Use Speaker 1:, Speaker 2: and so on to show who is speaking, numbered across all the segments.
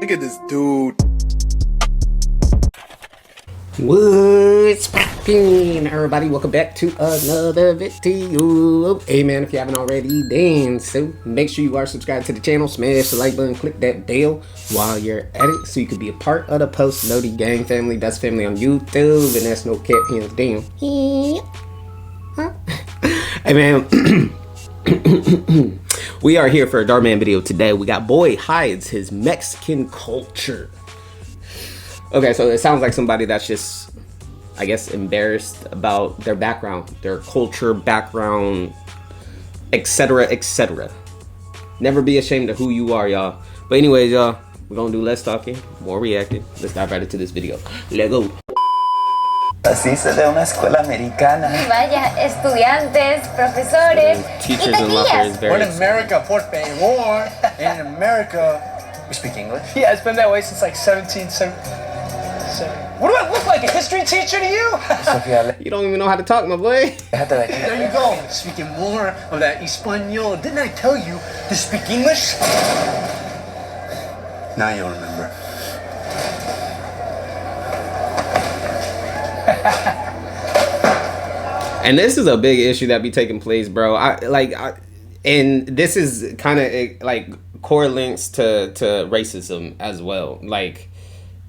Speaker 1: Look at this dude.
Speaker 2: What's poppin', everybody? Welcome back to another video. Hey man, if you haven't already, then so make sure you are subscribed to the channel, smash the like button, click that bell while you're at it so you can be a part of the Post Noti Gang family, best family on YouTube, and that's no cap, hands down. Hey man, we are here for a Dark Man video today. We got Boy Hides his Mexican culture. Okay, so it sounds like somebody that's just, I guess, embarrassed about their background, their culture, background, etc., etc. Never be ashamed of who you are, y'all. But anyways, y'all, we're gonna do less talking, more reacting. Let's dive right into this video. Let's go.
Speaker 3: Así se ve una escuela americana.
Speaker 4: Vaya, estudiantes, profesores
Speaker 2: Teachers
Speaker 4: y
Speaker 2: and lockers,
Speaker 4: taquillas.
Speaker 1: We're
Speaker 2: very
Speaker 1: in America, por favor. In America, we speak English.
Speaker 5: Yeah, it's been that way since like 1770. What do I look like, a history teacher to you?
Speaker 2: You don't even know how to talk, my boy.
Speaker 1: There you go. Speaking more of that Espanol. Didn't I tell you to speak English? Now you'll remember.
Speaker 2: And this is a big issue that be taking place, bro. And this is kind of like correlates to racism as well. Like,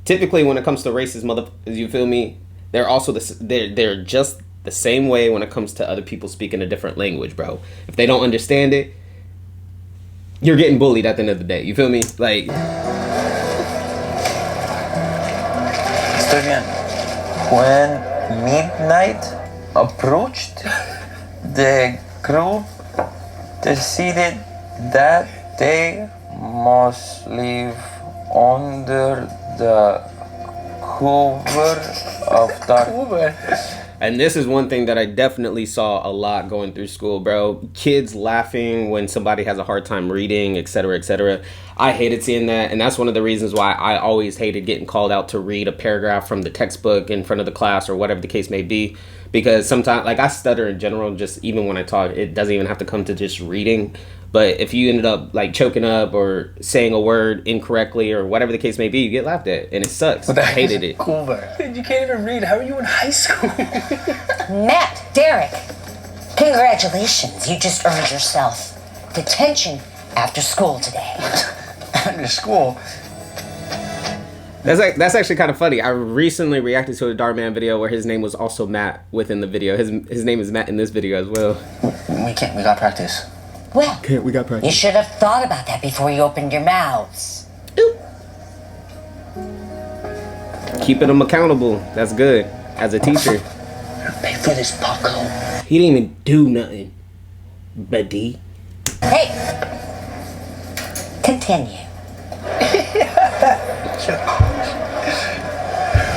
Speaker 2: typically when it comes to racist you feel me? They're also they're just the same way when it comes to other people speaking a different language, bro. If they don't understand it, you're getting bullied at the end of the day. You feel me? Like,
Speaker 3: Estoy bien. When midnight approached, the group decided that they must live under the cover of dark.
Speaker 2: and this is one thing that I definitely saw a lot going through school, bro. Kids laughing when somebody has a hard time reading, etc., etc. I hated seeing that, and that's one of the reasons why I always hated getting called out to read a paragraph from the textbook in front of the class or whatever the case may be. Because sometimes, like, I stutter in general, just even when I talk, it doesn't even have to come to just reading. But if you ended up like choking up or saying a word incorrectly or whatever the case may be, you get laughed at, and it sucks. I hated it.
Speaker 5: You can't even read. How are you in high school?
Speaker 4: Matt, Derek, congratulations. You just earned yourself detention after school today.
Speaker 1: After school.
Speaker 2: That's actually kind of funny. I recently reacted to a Dark Man video where his name was also Matt within the video. His name is Matt in this video as well.
Speaker 1: We can't. We got practice.
Speaker 4: Well,
Speaker 2: We got practice.
Speaker 4: you should have thought about that before you opened your mouths.
Speaker 2: Keeping them accountable. That's good. As a teacher.
Speaker 1: Pay for this, Paco.
Speaker 2: He didn't even do nothing. Buddy.
Speaker 4: Hey, continue.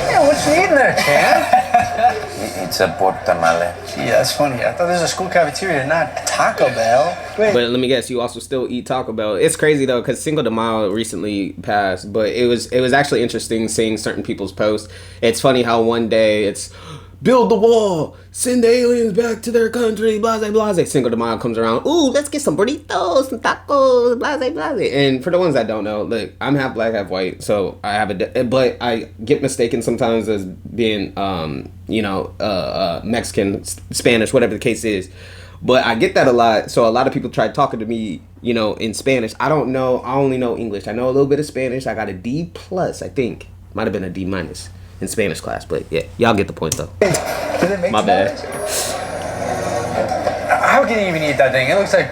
Speaker 1: Yeah, what's you eating there, Cam?
Speaker 3: It's a portamale.
Speaker 1: Gee, that's funny. I thought this was a school cafeteria, not Taco Bell. Wait.
Speaker 2: But let me guess, you also still eat Taco Bell. It's crazy though, because Cinco de Mayo recently passed, but it was actually interesting seeing certain people's posts. It's funny how one day it's build the wall, send the aliens back to their country, blase blase. Cinco de Mayo comes around, ooh, let's get some burritos, some tacos, blase blase. And for the ones that don't know, look, I'm half black, half white, so I have but I get mistaken sometimes as being Mexican, Spanish, whatever the case is. But I get that a lot, so a lot of people try talking to me, in Spanish. I don't know, I only know English. I know a little bit of Spanish. I got a D+, I think. Might have been a D- in Spanish class, but yeah, y'all get the point though.
Speaker 1: Did it make
Speaker 2: My bad.
Speaker 1: How can you even eat that thing? It looks like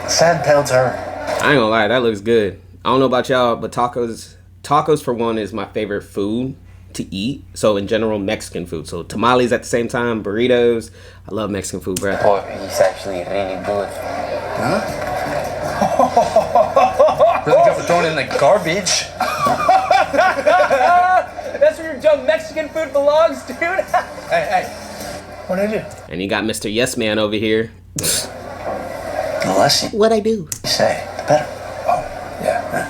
Speaker 1: sad pelter.
Speaker 2: I ain't gonna lie, that looks good. I don't know about y'all, but tacos for one is my favorite food to eat. So in general, Mexican food. So tamales at the same time, burritos. I love Mexican food, bro.
Speaker 3: Oh, he's actually really good.
Speaker 1: Huh? Really good for throwing in the garbage.
Speaker 5: That's where your dumb Mexican food belongs, dude.
Speaker 1: Hey, what'd I do?
Speaker 2: And you got Mr. Yes Man over here.
Speaker 1: The less you
Speaker 2: What'd I do?
Speaker 1: say, the better. Oh, yeah.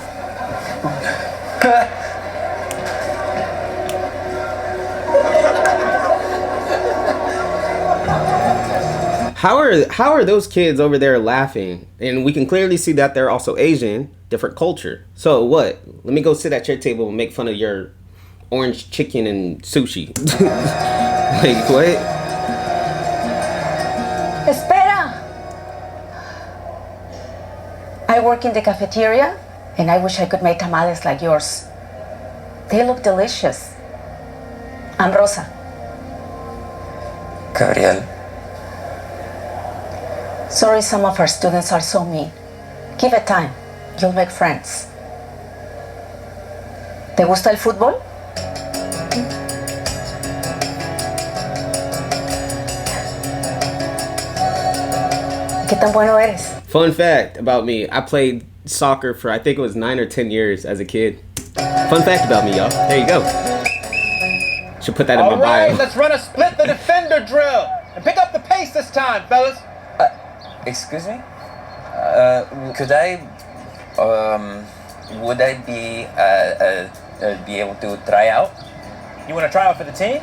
Speaker 2: How are those kids over there laughing? And we can clearly see that they're also Asian. different culture. So what? Let me go sit at your table and make fun of your orange chicken and sushi. Like, what?
Speaker 4: Espera! I work in the cafeteria, and I wish I could make tamales like yours. They look delicious. I'm Rosa.
Speaker 3: Gabriel.
Speaker 4: Sorry some of our students are so mean. Give it time. You'll make friends. ¿Te gusta el fútbol? ¿Qué tan bueno eres?
Speaker 2: Fun fact about me, I played soccer for I think it was 9 or 10 years as a kid. Fun fact about me, y'all. There you go. Should put that in my
Speaker 5: All right,
Speaker 2: bio.
Speaker 5: let's run a split the defender drill. And pick up the pace this time, fellas.
Speaker 3: Excuse me? Would I be able to try out?
Speaker 5: You want to try out for the team?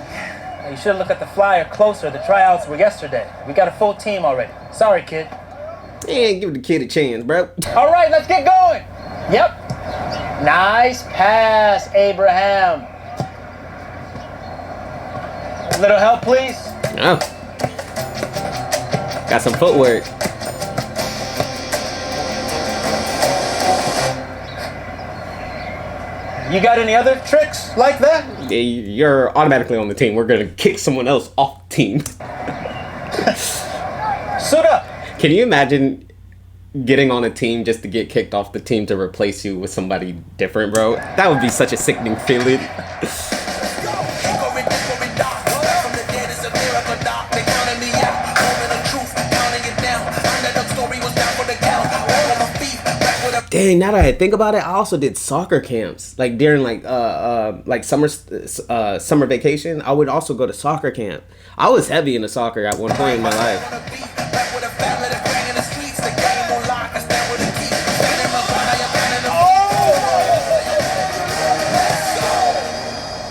Speaker 5: You should have looked at the flyer closer. The tryouts were yesterday. We got a full team already. Sorry, kid.
Speaker 2: Yeah, give the kid a chance, bro.
Speaker 5: All right, let's get going. Yep. Nice pass, Abraham. A little help, please.
Speaker 2: Oh. Got some footwork.
Speaker 5: You got any other tricks like that?
Speaker 2: Yeah, you're automatically on the team. We're gonna kick someone else off the team.
Speaker 5: Suit up.
Speaker 2: Can you imagine getting on a team just to get kicked off the team to replace you with somebody different, bro? That would be such a sickening feeling. Dang, now that I think about it, I also did soccer camps. Like during summer vacation, I would also go to soccer camp. I was heavy into soccer at one point in my life.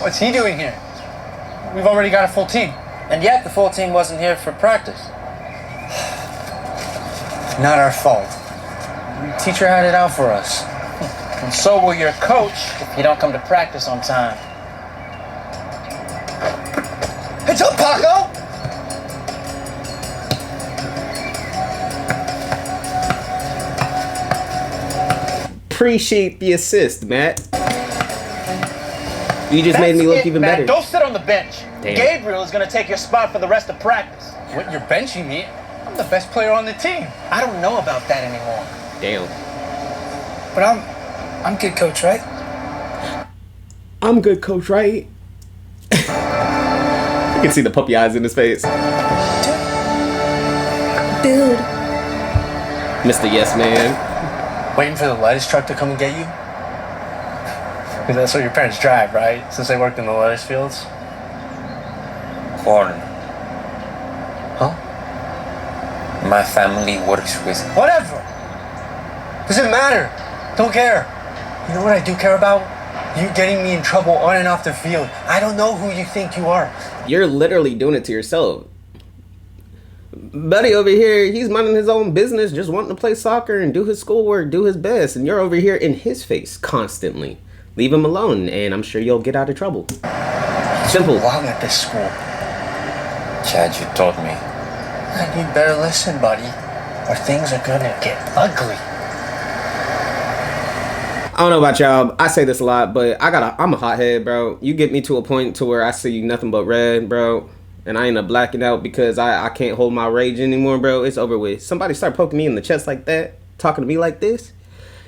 Speaker 1: What's he doing here? We've already got a full team.
Speaker 5: And yet the full team wasn't here for practice.
Speaker 1: Not our fault. The teacher had it out for us.
Speaker 5: And so will your coach if you don't come to practice on time.
Speaker 1: Heads up, Paco!
Speaker 2: Appreciate the assist, Matt. You just made me look even better.
Speaker 5: Don't sit on the bench.
Speaker 2: Damn.
Speaker 5: Gabriel is going to take your spot for the rest of practice.
Speaker 1: What, you're benching me? I'm the best player on the team.
Speaker 5: I don't know about that anymore.
Speaker 2: Damn.
Speaker 1: But I'm good coach, right?
Speaker 2: I'm good, coach, right? You can see the puppy eyes in his face. Dude. Mr. Yes Man.
Speaker 1: Waiting for the lettuce truck to come and get you? Because that's what your parents drive, right? Since they worked in the lettuce fields?
Speaker 3: Corn.
Speaker 1: Huh?
Speaker 3: My family works with.
Speaker 1: Whatever! Doesn't matter. Don't care. You know what I do care about? You getting me in trouble on and off the field. I don't know who you think you are.
Speaker 2: You're literally doing it to yourself. Buddy over here, he's minding his own business, just wanting to play soccer and do his schoolwork, do his best. And you're over here in his face constantly. Leave him alone, and I'm sure you'll get out of trouble. Simple.
Speaker 1: You belong at this school.
Speaker 3: Chad, you taught me.
Speaker 1: And you better listen, buddy, or things are gonna get ugly.
Speaker 2: I don't know about y'all. I say this a lot, but I'm a hothead, bro. You get me to a point to where I see nothing but red, bro, and I end up blacking out because I can't hold my rage anymore, bro. It's over with. Somebody start poking me in the chest like that, talking to me like this,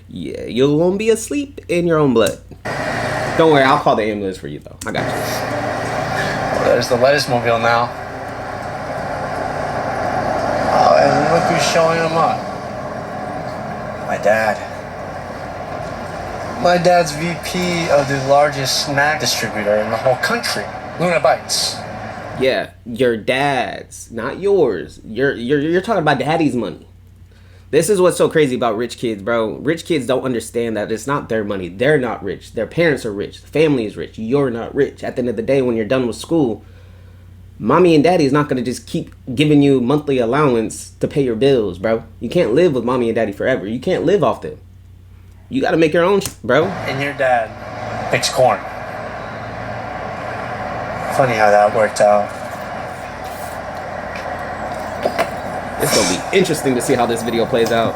Speaker 2: yeah, you're gonna be asleep in your own blood. Don't worry, I'll call the ambulance for you, though. I got you.
Speaker 1: Well, there's the lettuce mobile now. Oh, and look who's showing him up. My dad. My dad's VP of the largest snack distributor in the whole country, Luna Bites.
Speaker 2: Yeah, your dad's, not yours. You're talking about daddy's money. This is what's so crazy about rich kids, bro. Rich kids don't understand that it's not their money. They're not rich. Their parents are rich. The family is rich. You're not rich. At the end of the day, when you're done with school, mommy and daddy is not going to just keep giving you monthly allowance to pay your bills, bro. You can't live with mommy and daddy forever. You can't live off them. You got to make your own, bro.
Speaker 1: And your dad picks corn. Funny how that worked out.
Speaker 2: It's gonna be interesting to see how this video plays out.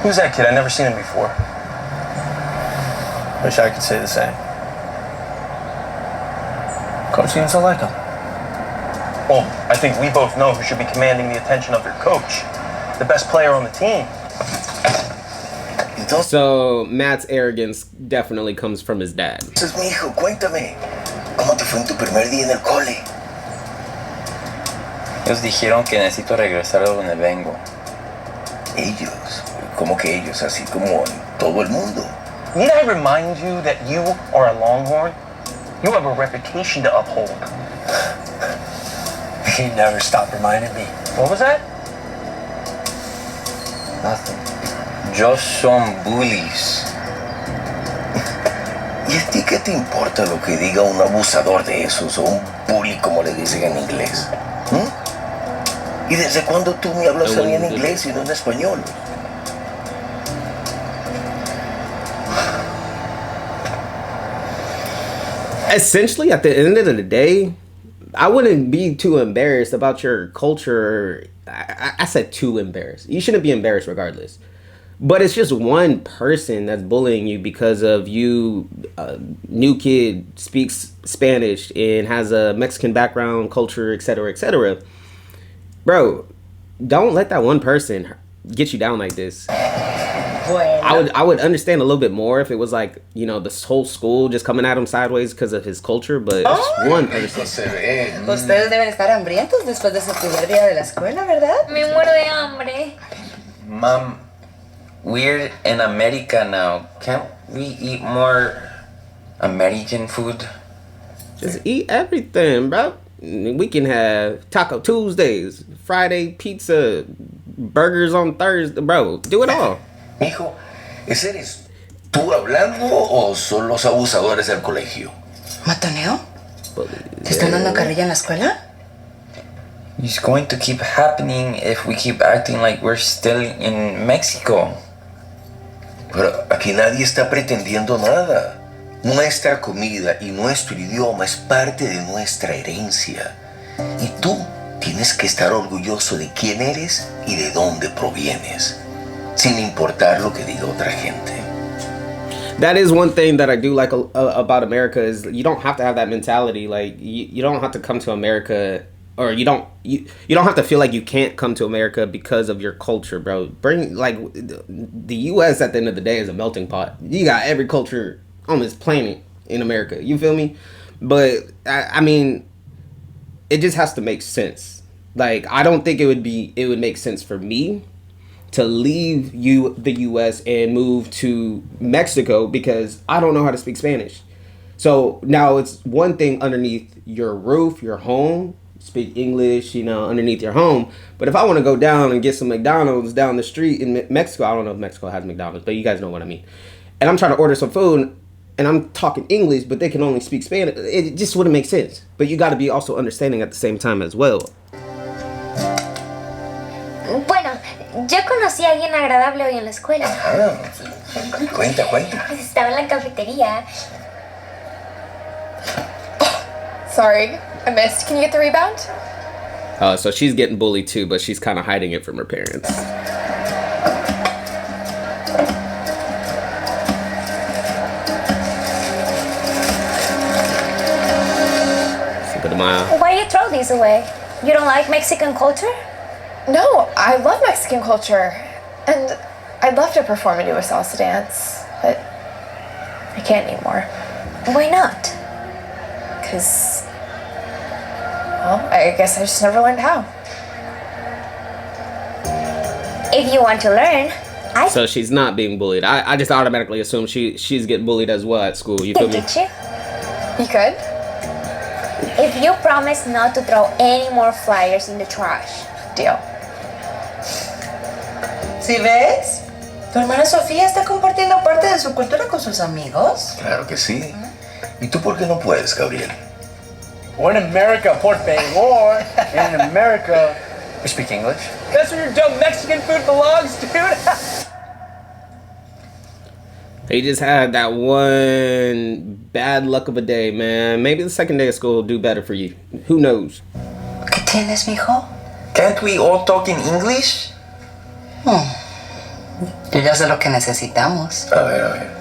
Speaker 1: Who's that kid? I've never seen him before. Wish I could say the same. Coach seems to like him. Well, I think we both know who should be commanding the attention of their coach. The best player on the team.
Speaker 2: So Matt's arrogance definitely comes from his dad.
Speaker 3: Entonces, mi hijo, cuéntame, ¿cómo te fue en tu primer día en el cole?
Speaker 6: Ellos dijeron que necesito regresar a donde vengo.
Speaker 3: Ellos, ¿cómo que ellos? Así como en todo el mundo.
Speaker 1: Need I remind you that you are a Longhorn? You have a reputation to uphold. You never stop reminding me. What was that?
Speaker 3: Nothing.
Speaker 6: Yo son bullies.
Speaker 3: ¿Y a ti qué te importa lo que diga un abusador de esos o un bully como le dicen en inglés? ¿Y desde cuándo tú me hablas a mí en inglés y no en español?
Speaker 2: Essentially, at the end of the day, I wouldn't be too embarrassed about your culture. I said too embarrassed. You shouldn't be embarrassed regardless. But it's just one person that's bullying you because of you, new kid speaks Spanish and has a Mexican background, culture, etc., etc. Bro, don't let that one person get you down like this. I would understand a little bit more if it was like, you know, this whole school just coming at him sideways because of his culture, but it's one person.
Speaker 7: Ustedes deben estar hambrientos después de su primer día de la escuela, ¿verdad?
Speaker 8: Me muero de hambre.
Speaker 6: Mom, we're in America now. Can't we eat more American food?
Speaker 2: Just eat everything, bro. We can have Taco Tuesdays, Friday pizza, burgers on Thursday, bro. Do it all.
Speaker 3: Mijo, ¿ese eres tú hablando o son los abusadores del colegio?
Speaker 7: ¿Matoneo? ¿Te están dando carrilla en la escuela?
Speaker 6: It's going to keep happening if we keep acting like we're still in Mexico.
Speaker 3: Pero aquí nadie está pretendiendo nada. Nuestra comida y nuestro idioma es parte de nuestra herencia. Y tú tienes que estar orgulloso de quién eres y de dónde provienes, sin importar lo que diga otra gente.
Speaker 2: That is one thing that I do like about America is you don't have to have that mentality. Like you don't have to come to America, or you don't have to feel like you can't come to America because of your culture, bro. The U.S. at the end of the day is a melting pot. You got every culture on this planet in America. You feel me? But I mean, it just has to make sense. Like I don't think it would make sense for me to leave the U.S. and move to Mexico because I don't know how to speak Spanish. So now it's one thing underneath your roof, your home, speak English, you know, underneath your home. But if I want to go down and get some McDonald's down the street in Mexico, I don't know if Mexico has McDonald's, but you guys know what I mean. And I'm trying to order some food and I'm talking English, but they can only speak Spanish. It just wouldn't make sense. But you got to be also understanding at the same time as well.
Speaker 8: Bueno, yo conocí a alguien agradable hoy en la escuela.
Speaker 3: Cuenta.
Speaker 8: Estaba en la cafetería.
Speaker 9: Sorry, I missed. Can you get the rebound?
Speaker 2: So she's getting bullied too, but she's kind of hiding it from her parents.
Speaker 8: Why you throw these away? You don't like Mexican culture?
Speaker 9: No, I love Mexican culture. And I'd love to perform and do a salsa dance, but I can't anymore.
Speaker 8: Why not?
Speaker 9: Because, well, I guess I just never learned how.
Speaker 8: If you want to learn,
Speaker 2: So she's not being bullied. I just automatically assume she's getting bullied as well at school. You feel me?
Speaker 8: teach you.
Speaker 9: You could?
Speaker 8: If you promise not to throw any more flyers in the trash.
Speaker 9: Deal.
Speaker 7: ¿Sí ves? ¿Tu hermana Sofía está compartiendo parte de su cultura con sus amigos?
Speaker 3: Claro que sí. ¿Y tú por qué no puedes, Gabriel?
Speaker 5: We're in America, por favor. In America,
Speaker 1: We speak English.
Speaker 5: that's where your dumb Mexican food belongs, dude.
Speaker 2: He just had that one bad luck of a day, man. Maybe the second day of school will do better for you. Who knows?
Speaker 7: ¿Qué tienes, mijo?
Speaker 6: Can't we all talk in English?
Speaker 7: Yo ya sé lo que necesitamos.
Speaker 3: A ver, a ver.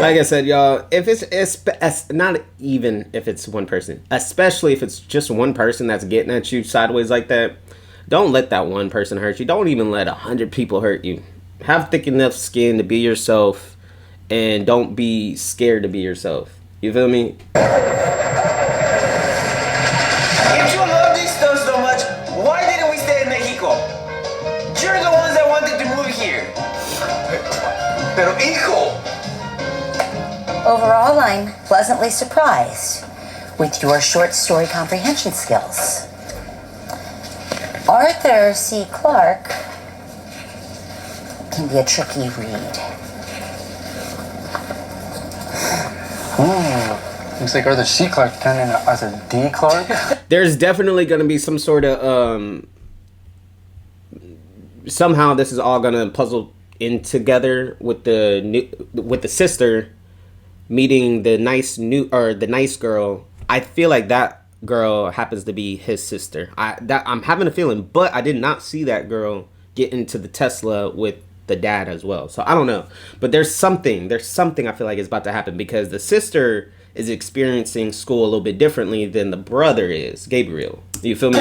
Speaker 2: Like I said, y'all, if it's not even if it's one person, especially if it's just one person that's getting at you sideways like that, don't let that one person hurt you. Don't even let 100 people hurt you. Have thick enough skin to be yourself, and don't be scared to be yourself. You feel me?
Speaker 6: If you love this stuff so much, why didn't we stay in Mexico? You're the ones that wanted to move here.
Speaker 3: Pero hijo.
Speaker 10: Overall, I'm pleasantly surprised with your short story comprehension skills. Arthur C. Clarke can be a tricky read.
Speaker 1: Looks like Arthur C. Clarke turned into Arthur D. Clarke.
Speaker 2: There's definitely going to be some sort of somehow this is all going to puzzle in together with the sister meeting the nice girl. I feel like that girl happens to be his sister. I'm having a feeling, but I did not see that girl get into the Tesla with the dad as well. So I don't know, but there's something I feel like is about to happen, because the sister is experiencing school a little bit differently than the brother is, Gabriel. You feel me?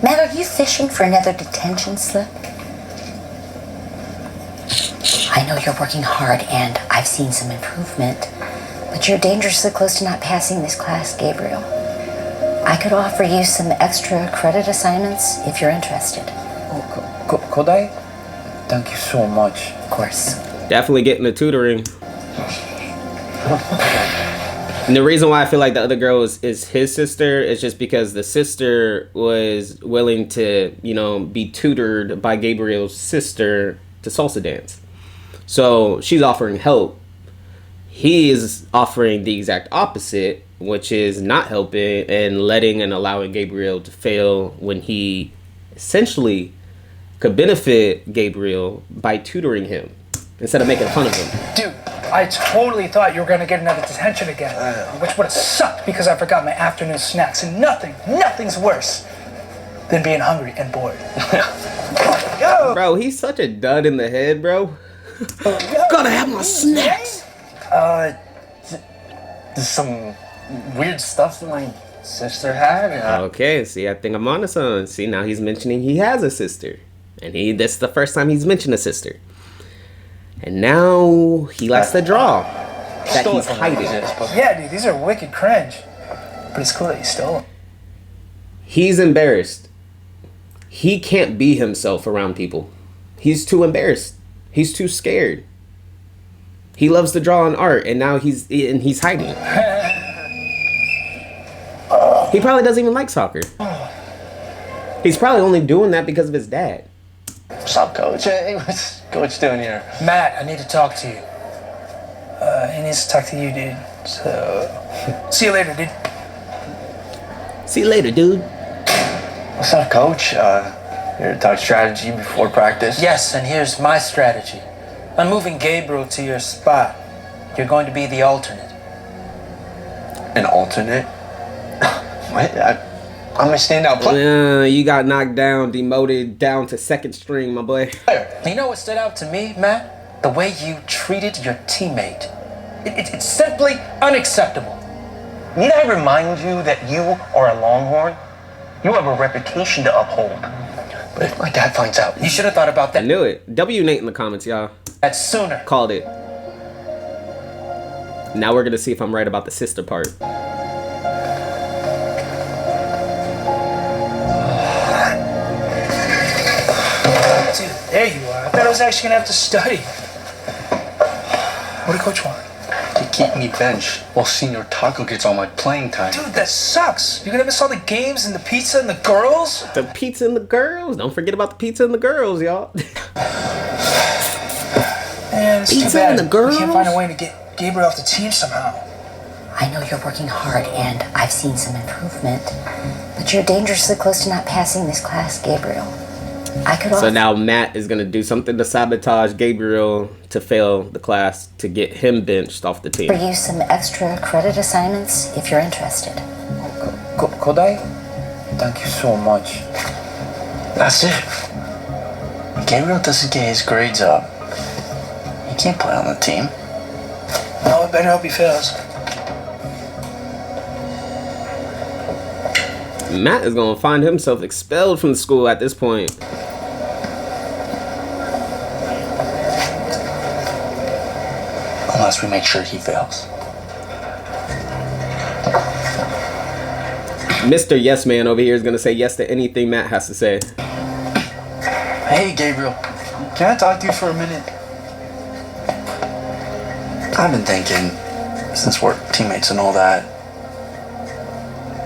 Speaker 10: Matt, are you fishing for another detention slip? I know you're working hard and I've seen some improvement, but you're dangerously close to not passing this class, Gabriel. I could offer you some extra credit assignments if you're interested.
Speaker 1: Could I? Thank you so much.
Speaker 10: Of course.
Speaker 2: Definitely getting the tutoring. And the reason why I feel like the other girl is his sister is just because the sister was willing to, be tutored by Gabriel's sister to salsa dance. So she's offering help. He is offering the exact opposite, which is not helping and letting and allowing Gabriel to fail when he essentially could benefit Gabriel by tutoring him instead of making fun of him.
Speaker 11: Dude, I totally thought you were going to get another detention again, which would have sucked because I forgot my afternoon snacks, and nothing's worse than being hungry and bored.
Speaker 2: Bro, he's such a dud in the head, bro. Gotta have my snacks.
Speaker 1: There's some weird stuff that my sister had.
Speaker 2: Okay, see, I think I'm on to something. See, now he's mentioning he has a sister. And that's the first time he's mentioned a sister. And now he likes to draw that he's hiding.
Speaker 11: Yeah, dude, these are wicked cringe. But it's cool that you stole them.
Speaker 2: He's embarrassed. He can't be himself around people. He's too embarrassed. He's too scared. He loves to draw and art, and now he's hiding. He probably doesn't even like soccer. He's probably only doing that because of his dad.
Speaker 1: What's up, Coach? Hey, what's Coach doing here?
Speaker 11: Matt, I need to talk to you. He needs to talk to you, dude. So, see you later, dude.
Speaker 2: See you later, dude.
Speaker 1: What's up, Coach? Here to talk strategy before practice?
Speaker 11: Yes, and here's my strategy. I'm moving Gabriel to your spot. You're going to be the alternate.
Speaker 1: An alternate? What? I'm a standout player.
Speaker 2: You got knocked down, demoted down to second string, my boy.
Speaker 11: You know what stood out to me, Matt? The way you treated your teammate. It's simply unacceptable.
Speaker 3: Need I remind you that you are a Longhorn? You have a reputation to uphold.
Speaker 1: But if my dad finds out...
Speaker 11: You should have thought about that.
Speaker 2: I knew it. W Nate in the comments, y'all.
Speaker 11: That's sooner.
Speaker 2: Called it. Now we're going to see if I'm right about the sister part.
Speaker 11: Dude, there you are. I thought I was actually going to have to study. What did Coach want?
Speaker 1: To keep me bench while Senior Taco gets all my playing time.
Speaker 11: Dude, that sucks. You're going to miss all the games and the pizza and the girls?
Speaker 2: The pizza and the girls. Don't forget about the pizza and the girls, y'all.
Speaker 11: Man, it's too
Speaker 2: Pizza
Speaker 11: bad.
Speaker 2: and the girls?
Speaker 11: We can't find a way to get Gabriel off the team somehow.
Speaker 10: I know you're working hard and I've seen some improvement, but you're dangerously close to not passing this class, Gabriel. I could
Speaker 2: So now Matt is gonna do something to sabotage Gabriel to fail the class to get him benched off the team.
Speaker 10: offer you some extra credit assignments if you're interested.
Speaker 6: Could I? Thank you so much.
Speaker 1: That's it. Gabriel doesn't get his grades up. He can't play on the team.
Speaker 11: No, I better hope he fails.
Speaker 2: Matt is gonna find himself expelled from the school at this point.
Speaker 1: Unless we make sure he fails.
Speaker 2: Mr. Yes Man over here is gonna say yes to anything Matt has to say.
Speaker 1: Hey, Gabriel. Can I talk to you for a minute? I've been thinking, since we're teammates and all that,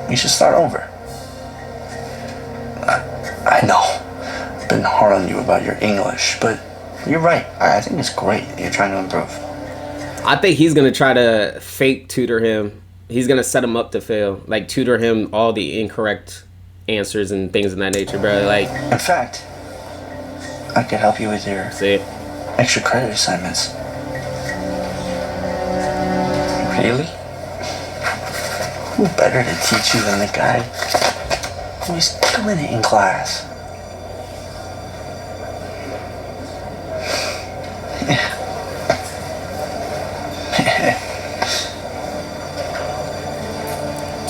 Speaker 1: we should start over. I know, I've been hard on you about your English, but you're right. I think it's great that you're trying to improve.
Speaker 2: I think he's gonna try to fake tutor him. He's gonna set him up to fail, like tutor him all the incorrect answers and things of that nature, bro. Like,
Speaker 1: in fact, I could help you with your extra credit assignments. Really? Who better to teach you than the guy who's killing it in class?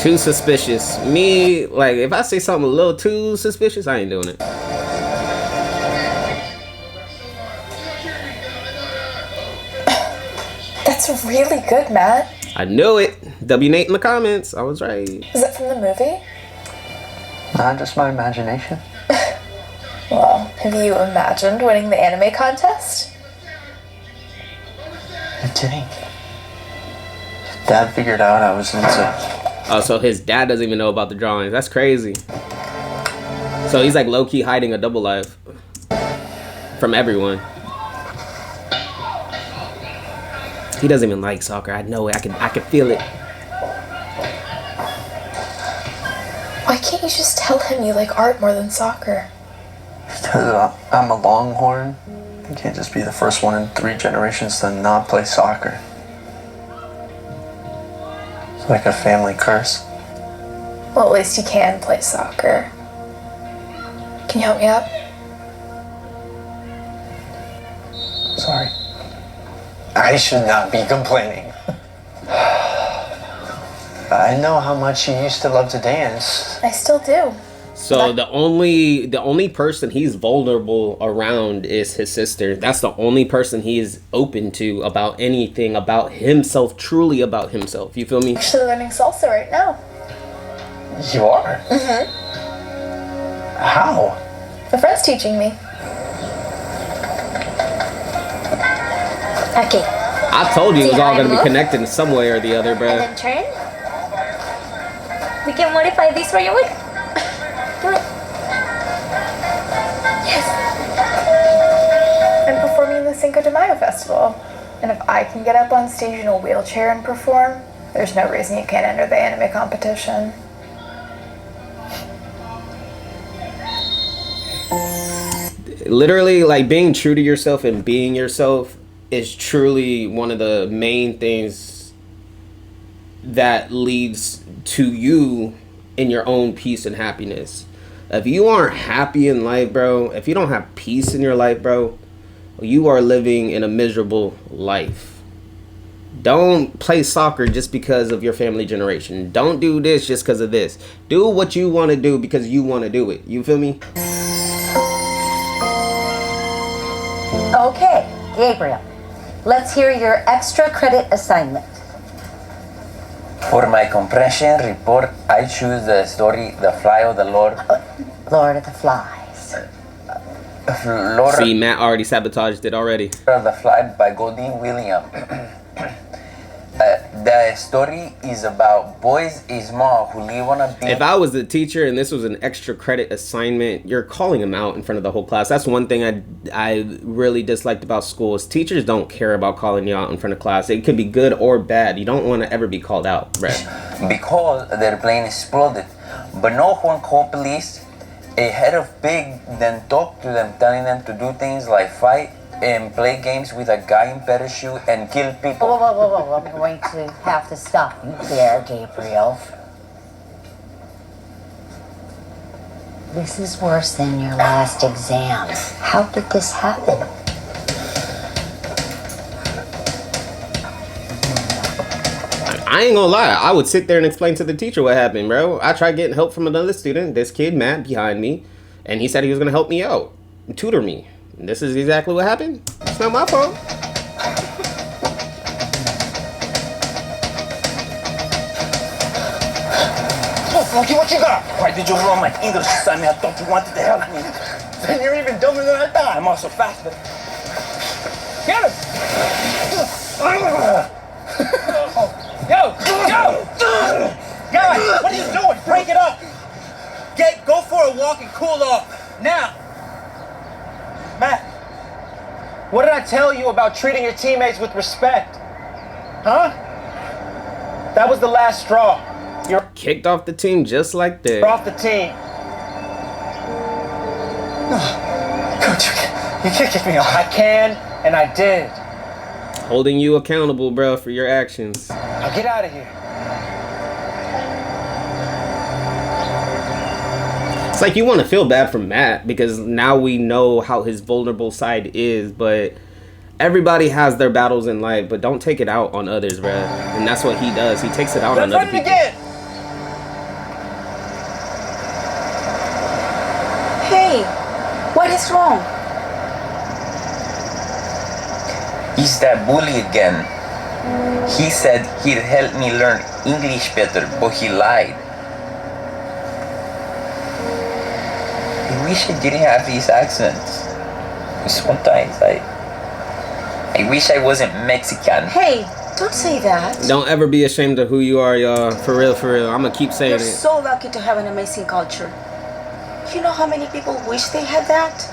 Speaker 2: too suspicious. Me, like, if I say something a little too suspicious, I ain't doing it.
Speaker 9: That's really good, Matt.
Speaker 2: I knew it. W Nate in the comments. I was right.
Speaker 9: Is it from the movie?
Speaker 1: Not just my imagination.
Speaker 9: Well, have you imagined winning the anime contest?
Speaker 1: You're kidding. Dad figured out I was into...
Speaker 2: Oh, so his dad doesn't even know about the drawings. That's crazy. So he's like low-key hiding a double life from everyone. He doesn't even like soccer. I know it. I can feel it.
Speaker 9: Why can't you just tell him you like art more than soccer?
Speaker 1: Because I'm a Longhorn. You can't just be the first one in 3 generations to not play soccer. It's like a family curse.
Speaker 9: Well, at least you can play soccer. Can you help me out?
Speaker 1: Sorry. I should not be complaining. I know how much you used to love to dance.
Speaker 9: I still do.
Speaker 2: So the only person he's vulnerable around is his sister. That's the only person he is open to about anything about himself, truly about himself. You feel me?
Speaker 9: I'm actually learning salsa right now.
Speaker 1: You are?
Speaker 9: Mm-hmm.
Speaker 1: How?
Speaker 9: A friend's teaching me.
Speaker 8: Okay.
Speaker 2: I told you it was
Speaker 8: See how
Speaker 2: all
Speaker 8: I
Speaker 2: gonna be
Speaker 8: move?
Speaker 2: connected in some way or the other, bro.
Speaker 8: And then turn. We can modify this for you. Wait. Do it.
Speaker 9: Yes. I'm performing in the Cinco de Mayo festival. And if I can get up on stage in a wheelchair and perform, there's no reason you can't enter the anime competition.
Speaker 2: Literally, like, being true to yourself and being yourself is truly one of the main things that leads to you in your own peace and happiness. If you aren't happy in life, bro, if you don't have peace in your life, bro, you are living in a miserable life. Don't play soccer just because of your family generation. Don't do this just because of this. Do what you want to do because you want to do it. You feel me?
Speaker 10: Okay, Gabriel, let's hear your extra credit assignment.
Speaker 6: For my comprehension report, I choose the story The Fly of the Lord.
Speaker 10: Lord of the Flies.
Speaker 6: Lord
Speaker 2: See, Matt already sabotaged it already.
Speaker 6: of the Fly by Goldie William. The The story is about boys small who live on a beach.
Speaker 2: If I was the teacher and this was an extra credit assignment, you're calling them out in front of the whole class. That's one thing I really disliked about school is teachers don't care about calling you out in front of class. It could be good or bad. You don't want to ever be called out, right?
Speaker 6: Because their plane exploded. But no one called police. A head of pig then talked to them, telling them to do things like fight and play games with a guy in parachute and kill people.
Speaker 10: Whoa. I'm going to have to stop you there, Gabriel. This is worse than your last exam. How did this happen?
Speaker 2: I ain't gonna lie, I would sit there and explain to the teacher what happened, bro. I tried getting help from another student, this kid, Matt, behind me, and he said he was gonna help me out, and tutor me. And this is exactly what happened. It's not my fault.
Speaker 6: Oh, Funky, what you got? Why did you ruin my English assignment? I thought you wanted to help me.
Speaker 5: Then you're even dumber than I thought.
Speaker 6: I'm also faster.
Speaker 5: Get him! Yo! Guys, what are you doing? Break it up! Go for a walk and cool off. Now! Matt, what did I tell you about treating your teammates with respect? Huh? That was the last straw. You're
Speaker 2: Kicked off the team just like that.
Speaker 5: off the team.
Speaker 1: Coach, you can't kick me off.
Speaker 5: I can, and I did.
Speaker 2: Holding you accountable, bro, for your actions.
Speaker 5: Now get out of here.
Speaker 2: It's like you want to feel bad for Matt because now we know how his vulnerable side is, but everybody has their battles in life, but don't take it out on others, bro. And that's what he does. He takes it out on other people.
Speaker 5: Again.
Speaker 4: Hey, what is wrong?
Speaker 6: He's that bully again. He said he'd help me learn English better, but he lied. I wish I didn't have these accents. Sometimes I wish I wasn't Mexican.
Speaker 4: Hey, don't say that.
Speaker 2: Don't ever be ashamed of who you are, y'all. For real, for real. I'm gonna keep saying
Speaker 4: You're
Speaker 2: it.
Speaker 4: so lucky to have an amazing culture. You know how many people wish they had that?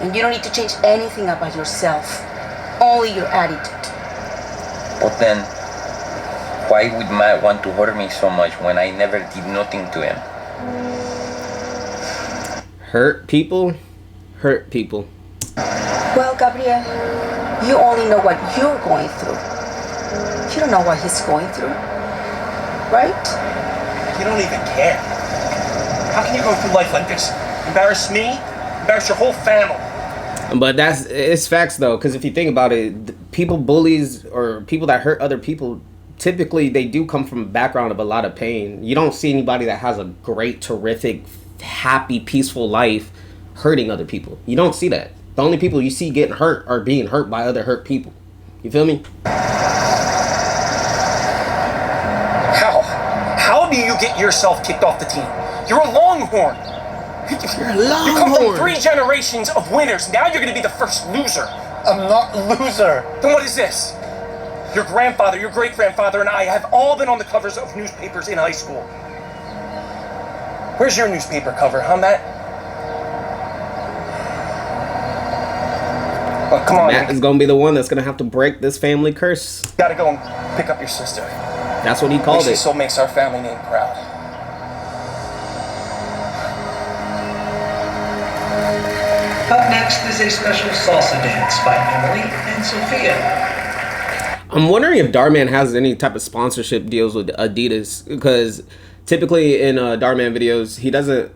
Speaker 4: And you don't need to change anything about yourself. Only your attitude.
Speaker 6: But then, why would Matt want to hurt me so much when I never did nothing to him?
Speaker 2: Hurt people, hurt people.
Speaker 4: Well, Gabriel, you only know what you're going through. You don't know what he's going through. Right?
Speaker 5: You don't even care. How can you go through life like this? Embarrass me? Embarrass your whole family?
Speaker 2: But it's facts though, because if you think about it, people bullies or people that hurt other people, typically they do come from a background of a lot of pain. You don't see anybody that has a great, terrific, happy, peaceful life hurting other people. You don't see that. The only people you see getting hurt are being hurt by other hurt people. You feel me?
Speaker 5: How do you get yourself kicked off the team? You're a Longhorn.
Speaker 2: You're a Longhorn.
Speaker 5: You come from 3 generations of winners. Now you're going to be the first loser.
Speaker 1: I'm not a loser.
Speaker 5: Then what is this? Your grandfather, your great-grandfather, and I have all been on the covers of newspapers in high school. Where's your newspaper cover, huh, Matt? Well, come on.
Speaker 2: Matt is going to be the one that's going to have to break this family curse.
Speaker 5: Gotta go and pick up your sister.
Speaker 2: That's what he called
Speaker 5: She
Speaker 2: it.
Speaker 5: still makes our family name proud.
Speaker 12: Up next is a special salsa dance by Emily and Sophia.
Speaker 2: I'm wondering if Darman has any type of sponsorship deals with Adidas, because typically in Darman videos, he doesn't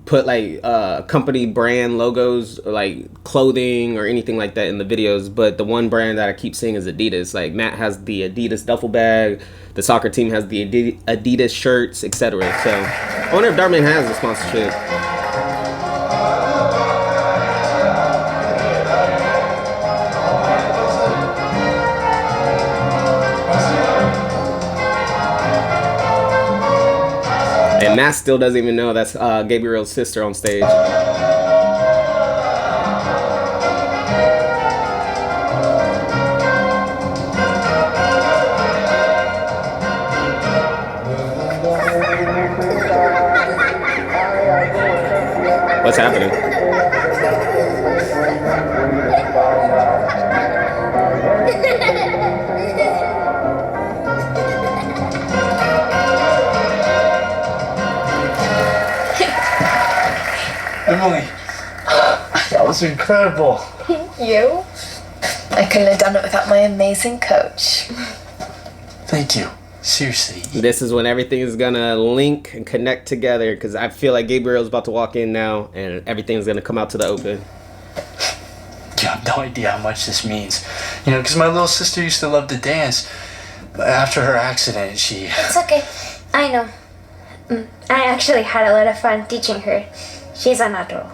Speaker 2: put like company brand logos or like clothing or anything like that in the videos, but the one brand that I keep seeing is Adidas. Like Matt has the Adidas duffel bag, the soccer team has the Adidas shirts, etc. So I wonder if Darman has a sponsorship. And Matt still doesn't even know that's Gabriel's sister on stage.
Speaker 5: Emily. That was incredible.
Speaker 9: You? I couldn't have done it without my amazing coach.
Speaker 5: Thank you. Seriously.
Speaker 2: This is when everything is gonna link and connect together, because I feel like Gabriel's about to walk in now and everything's gonna come out to the open.
Speaker 5: You have no idea how much this means. You know, because my little sister used to love to dance. But after her accident, she...
Speaker 8: It's okay. I know. I actually had a lot of fun teaching her. She's a natural.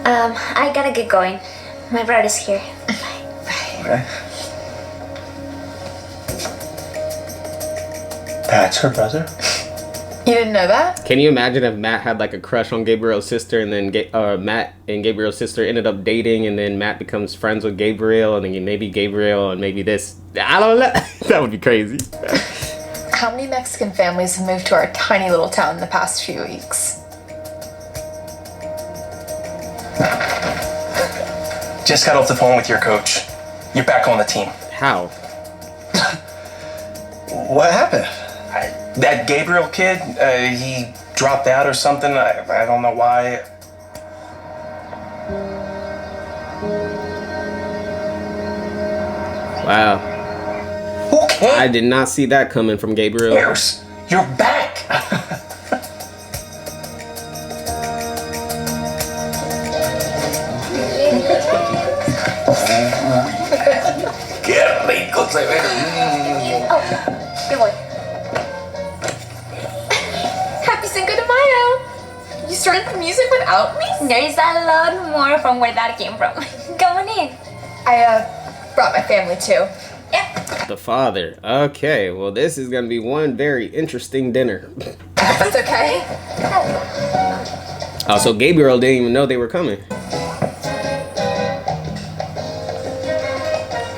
Speaker 8: I gotta get going. My brother's here. Bye.
Speaker 5: Okay. That's her brother?
Speaker 9: You didn't know that?
Speaker 2: Can you imagine if Matt had like a crush on Gabriel's sister, and then Matt and Gabriel's sister ended up dating, and then Matt becomes friends with Gabriel, and then maybe Gabriel and maybe this? I don't know. That would be crazy.
Speaker 9: How many Mexican families have moved to our tiny little town in the past few weeks?
Speaker 13: Just got off the phone with your coach. You're back on the team.
Speaker 2: How?
Speaker 13: What happened? That Gabriel kid, he dropped out or something. I don't know why.
Speaker 2: Wow.
Speaker 13: Okay.
Speaker 2: I did not see that coming from Gabriel.
Speaker 13: Cares? You're back. Qué rico se ve.
Speaker 8: Oh, good boy.
Speaker 9: Happy Cinco de Mayo! You started the music without me?
Speaker 8: There's a lot more from where that came from. Come on in.
Speaker 9: I brought my family too.
Speaker 8: Yeah.
Speaker 2: The father. Okay, well this is gonna be one very interesting dinner.
Speaker 9: That's okay.
Speaker 2: Oh, so Gabriel didn't even know they were coming.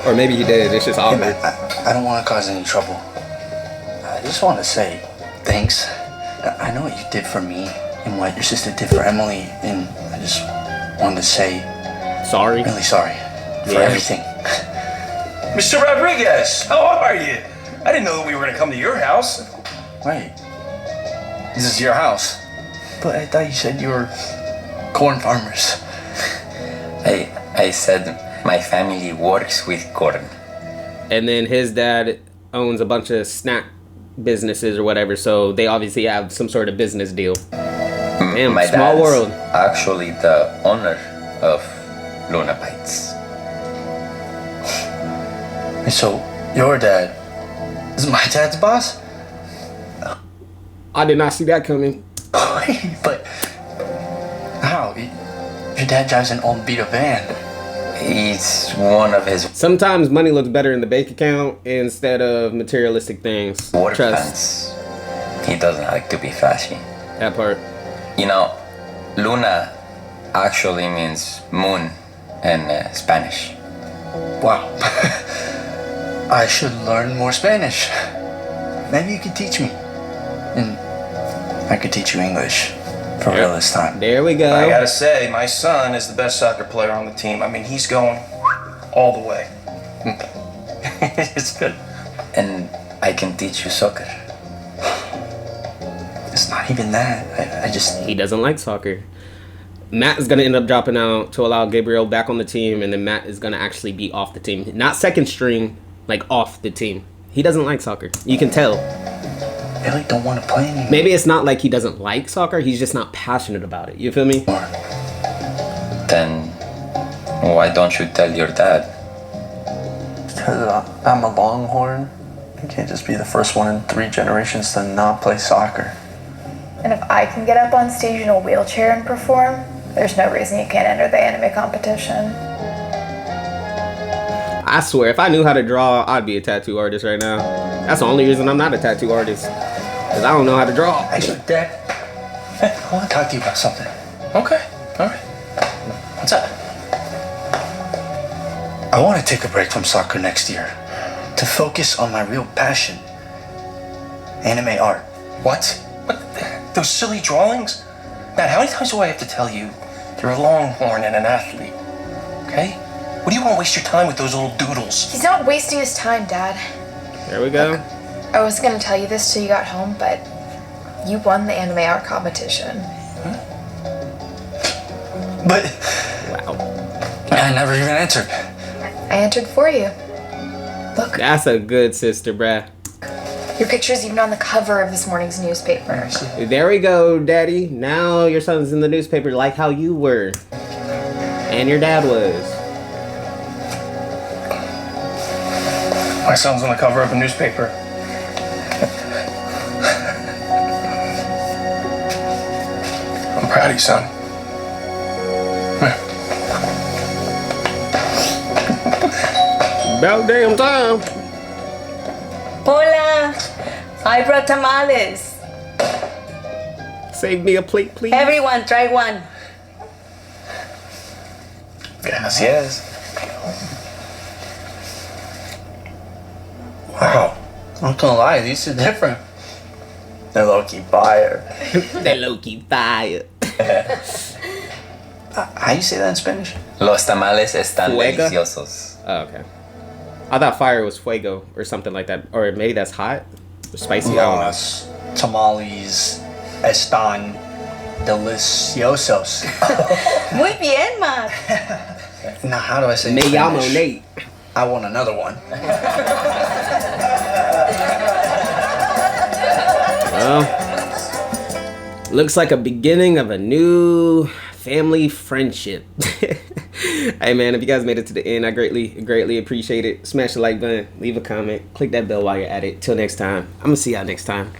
Speaker 2: Or maybe he did, it's just awkward.
Speaker 5: I don't want to cause any trouble. I just want to say thanks. I know what you did for me and what your sister did for Emily, and I just wanted to say
Speaker 2: sorry.
Speaker 5: Really sorry for everything.
Speaker 13: Mr. Rodriguez, how are you? I didn't know that we were going to come to your house.
Speaker 5: Wait, this is your house? But I thought you said you were corn farmers.
Speaker 6: I said my family works with corn.
Speaker 2: And then his dad owns a bunch of snack businesses or whatever, so they obviously have some sort of business deal. Damn,
Speaker 6: my
Speaker 2: small
Speaker 6: dad's
Speaker 2: world.
Speaker 6: Actually the owner of Luna Bites.
Speaker 5: So, your dad is my dad's boss?
Speaker 2: I did not see that coming.
Speaker 5: But how? Your dad drives an old beat-up van.
Speaker 6: It's one of his...
Speaker 2: Sometimes money looks better in the bank account instead of materialistic things.
Speaker 6: Water
Speaker 2: Trust.
Speaker 6: plants. He doesn't like to be flashy.
Speaker 2: That part.
Speaker 6: You know, Luna actually means moon in Spanish.
Speaker 5: Wow. I should learn more Spanish. Maybe you could teach me. And I could teach you English. For real this time.
Speaker 2: There we go.
Speaker 13: I gotta say, my son is the best soccer player on the team. I mean, he's going all the way. It's good.
Speaker 6: And I can teach you soccer.
Speaker 5: It's not even that. I just...
Speaker 2: He doesn't like soccer. Matt is going to end up dropping out to allow Gabriel back on the team, and then Matt is going to actually be off the team. Not second string, like off the team. He doesn't like soccer. You can tell.
Speaker 5: Really don't want to play anymore.
Speaker 2: Maybe it's not like he doesn't like soccer, he's just not passionate about it. You feel me?
Speaker 6: Then why don't you tell your dad?
Speaker 5: Because I'm a Longhorn. I can't just be the first one in 3 generations to not play soccer.
Speaker 9: And if I can get up on stage in a wheelchair and perform, there's no reason you can't enter the anime competition.
Speaker 2: I swear, if I knew how to draw, I'd be a tattoo artist right now. That's the only reason I'm not a tattoo artist. Because I don't know how to draw.
Speaker 5: Actually, Dad, I want to talk to you about something.
Speaker 13: Okay, all right. What's up?
Speaker 5: I want to take a break from soccer next year to focus on my real passion. Anime art.
Speaker 13: What? Those silly drawings? Matt, how many times do I have to tell you you're a Longhorn and an athlete? Okay? What do you want to waste your time with those little doodles?
Speaker 9: He's not wasting his time, Dad.
Speaker 2: There we go.
Speaker 9: I wasn't going to tell you this till you got home, but you won the anime art competition.
Speaker 13: Huh?
Speaker 1: But
Speaker 2: Wow.
Speaker 1: I never even answered.
Speaker 9: I answered for you. Look,
Speaker 2: That's a good sister, bruh.
Speaker 9: your picture's even on the cover of this morning's newspaper.
Speaker 2: There we go, Daddy. Now your son's in the newspaper like how you were. And your dad was.
Speaker 13: My son's on the cover of a newspaper. I'm proud of you, son.
Speaker 2: About damn time.
Speaker 4: Hola, I brought tamales.
Speaker 2: Save me a plate, please.
Speaker 4: Everyone, try one.
Speaker 3: Gracias.
Speaker 1: Wow. I'm not gonna lie, these are different. They're low-key fire.
Speaker 2: That low-key fire.
Speaker 1: How you say that in Spanish?
Speaker 6: Los tamales están
Speaker 2: Fuego?
Speaker 6: deliciosos.
Speaker 2: Oh, okay. I thought fire was fuego or something like that. Or maybe that's hot? Or spicy? I don't know.
Speaker 1: Los tamales están deliciosos.
Speaker 4: Muy bien, Matt.
Speaker 1: Now, how do I say
Speaker 2: Me
Speaker 1: in
Speaker 2: llamo
Speaker 1: Spanish?
Speaker 2: Nate.
Speaker 1: I want another one.
Speaker 2: Well, looks like a beginning of a new family friendship. Hey man, if you guys made it to the end, I greatly appreciate it. Smash the like button, leave a comment, click that bell while you're at it. Till next time, I'm gonna see y'all next time.